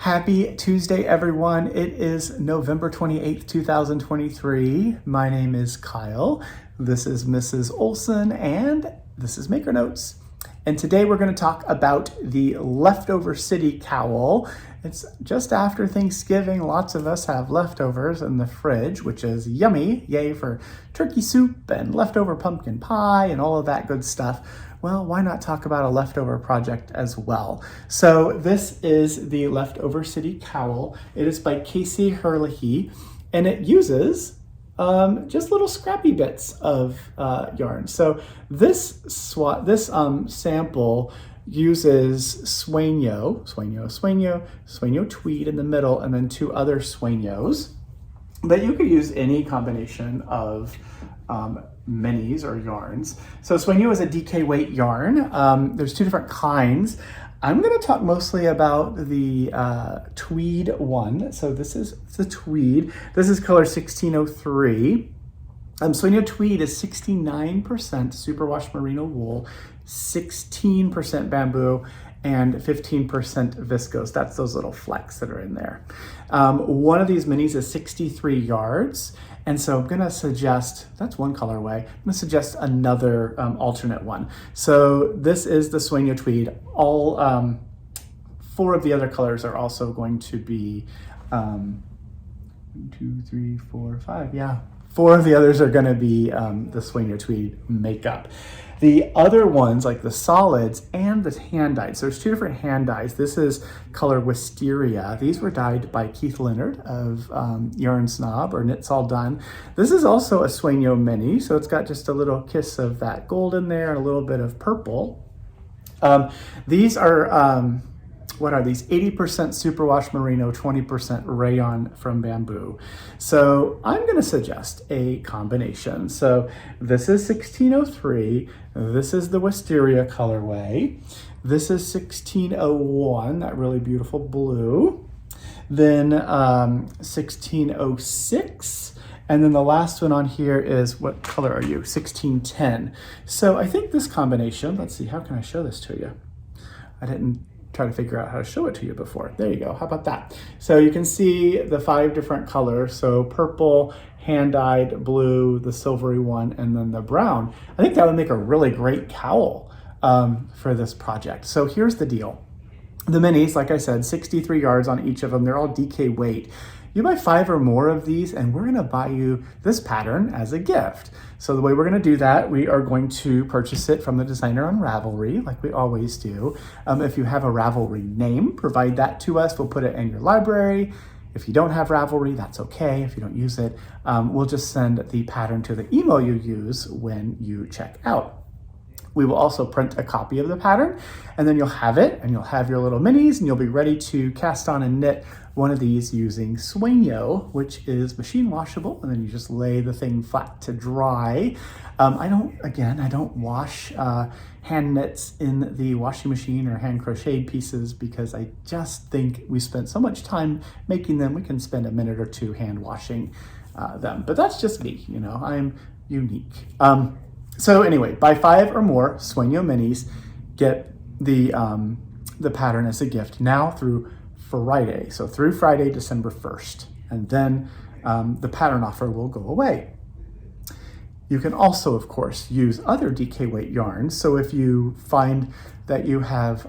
Happy Tuesday, everyone. It is November 28th, 2023. My name is Kyle. This is Mrs. Olson, and this is Maker Notes. And today we're going to talk about the leftover city cowl. It's just after Thanksgiving. Lots of us have leftovers in the fridge, which is yummy. Yay for turkey soup and leftover pumpkin pie and all of that good stuff. Well, why not talk about a leftover project as well? So this is the Leftover City Cowl. It is by Casey Herlihy, and it uses just little scrappy bits of yarn. So this sample uses sueño tweed in the middle, and then two other sueños. But you could use any combination of minis or yarns. So sueño is a DK weight yarn. There's two different kinds. I'm going to talk mostly about the tweed one. So this is the tweed. This is color 1603. Sueño tweed is 69% superwash merino wool, 16% bamboo, and 15% viscose. That's those little flecks that are in there. One of these minis is 63 yards. And so I'm gonna suggest, that's one colorway, I'm gonna suggest another alternate one. So this is the sueño tweed. All four of the other colors are also going to be, 1, 2, 3, 4, 5, yeah. Four of the others are gonna be the sueño tweed makeup. The other ones, like the solids and the hand dyes, there's two different hand dyes. This is color Wisteria. These were dyed by Keith Leonard of Yarn Snob or Knits All Done. This is also a sueño mini, so it's got just a little kiss of that gold in there and a little bit of purple. These are, what are these? 80% superwash merino, 20% rayon from bamboo. So I'm going to suggest a combination. So this is 1603. This is the Wisteria colorway. This is 1601, that really beautiful blue. Then 1606. And then the last one on here is, what color are you? 1610. So I think this combination, let's see, how can I show this to you? I didn't try to figure out how to show it to you before. There you go. How about that? So you can see the 5 different colors. So purple, hand-dyed, blue, the silvery one, and then the brown. I think that would make a really great cowl for this project. So here's the deal. The minis, like I said, 63 yards on each of them. They're all DK weight. You buy 5 or more of these, and we're gonna buy you this pattern as a gift. So the way we're gonna do that, we are going to purchase it from the designer on Ravelry, like we always do. If you have a Ravelry name, provide that to us. We'll put it in your library. If you don't have Ravelry, that's okay. If you don't use it, we'll just send the pattern to the email you use when you check out. We will also print a copy of the pattern, and then you'll have it, and you'll have your little minis, and you'll be ready to cast on and knit one of these using sueño, which is machine washable, and then you just lay the thing flat to dry. I don't wash hand knits in the washing machine or hand crocheted pieces because I just think we spent so much time making them, we can spend a minute or two hand washing them. But that's just me, you know, I'm unique. So anyway, buy 5 or more sueño minis, get the pattern as a gift now through Friday. So through Friday, December 1st, and then the pattern offer will go away. You can also, of course, use other DK weight yarns. So if you find that you have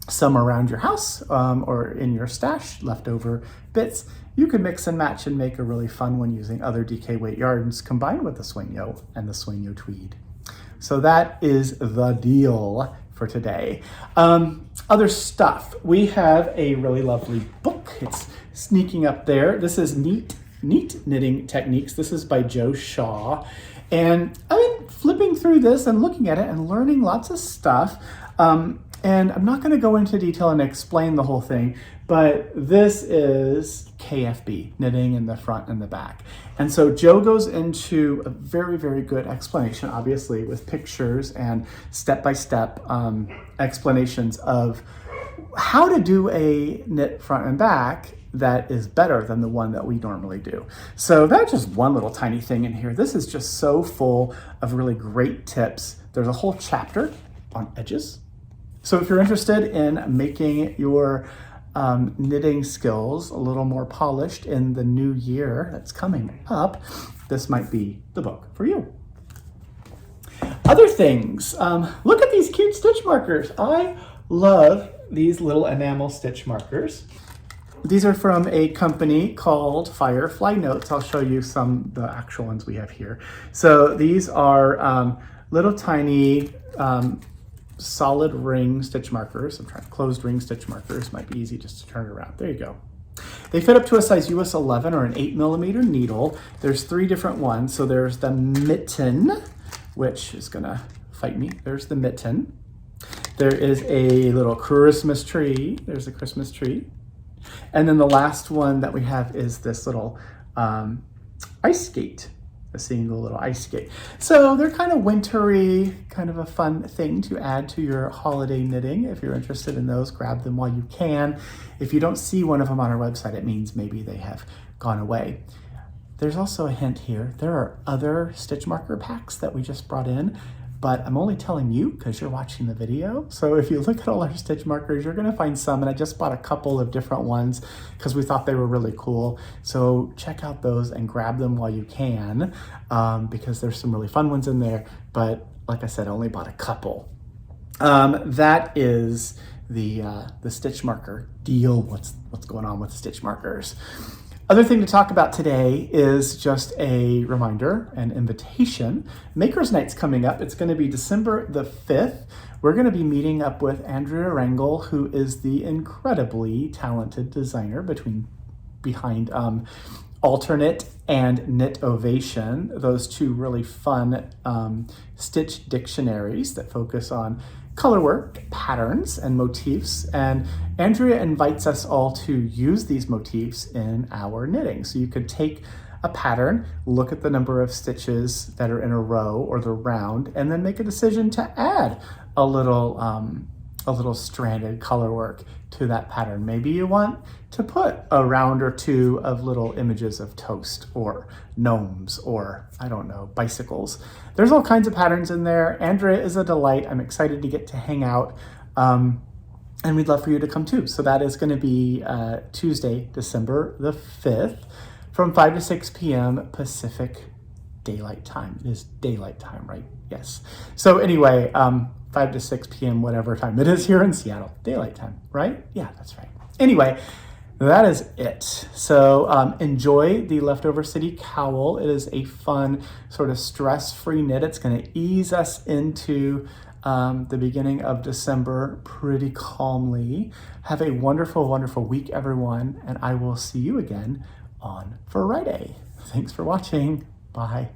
some around your house or in your stash, leftover bits, you can mix and match and make a really fun one using other DK weight yarns combined with the sueño and the sueño tweed. So that is the deal for today. Other stuff, we have a really lovely book. It's sneaking up there. This is Neat Knitting Techniques. This is by Joe Shaw. And I've been flipping through this and looking at it and learning lots of stuff. And I'm not gonna go into detail and explain the whole thing, but this is KFB, knitting in the front and the back. And so Joe goes into a very, very good explanation, obviously with pictures and step-by-step explanations of how to do a knit front and back that is better than the one that we normally do. So that's just one little tiny thing in here. This is just so full of really great tips. There's a whole chapter on edges. So if you're interested in making your knitting skills a little more polished in the new year that's coming up, this might be the book for you. Other things, look at these cute stitch markers. I love these little enamel stitch markers. These are from a company called Firefly Notes. I'll show you the actual ones we have here. So these are little tiny solid ring stitch markers. I'm trying closed ring stitch markers. Might be easy just to turn it around. There you go. They fit up to a size US 11 or an 8mm needle. There's 3 different ones. So there's the mitten, which is gonna fight me. There's the mitten. There is a little Christmas tree. There's a Christmas tree. And then the last one that we have is this little ice skate, a single little ice skate. So they're kind of wintry, kind of a fun thing to add to your holiday knitting. If you're interested in those, grab them while you can. If you don't see one of them on our website, it means maybe they have gone away. There's also a hint here. There are other stitch marker packs that we just brought in, but I'm only telling you because you're watching the video. So if you look at all our stitch markers, you're gonna find some, and I just bought a couple of different ones because we thought they were really cool. So check out those and grab them while you can, because there's some really fun ones in there. But like I said, I only bought a couple. That is the stitch marker deal. What's going on with the stitch markers? Other thing to talk about today is just a reminder, an invitation. Makers Night's coming up. It's going to be December the 5th. We're going to be meeting up with Andrea Rangel, who is the incredibly talented designer behind Alternate and Knit Ovation, those 2 really fun stitch dictionaries that focus on color work, patterns, and motifs. And Andrea invites us all to use these motifs in our knitting. So you could take a pattern, look at the number of stitches that are in a row or the round, and then make a decision to add a little stranded color work to that pattern. Maybe you want to put a round or 2 of little images of toast or gnomes or, I don't know, bicycles. There's all kinds of patterns in there. Andrea is a delight. I'm excited to get to hang out. And we'd love for you to come too. So that is going to be Tuesday, December the 5th from 5 to 6 p.m. Pacific Daylight Time. It is daylight time, right? Yes. So anyway, 5 to 6 p.m., whatever time it is here in Seattle. Daylight time, right? Yeah, that's right. Anyway, that is it. So enjoy the Leftover City cowl. It is a fun, sort of stress-free knit. It's going to ease us into the beginning of December pretty calmly. Have a wonderful, wonderful week, everyone, and I will see you again on Friday. Thanks for watching. Bye.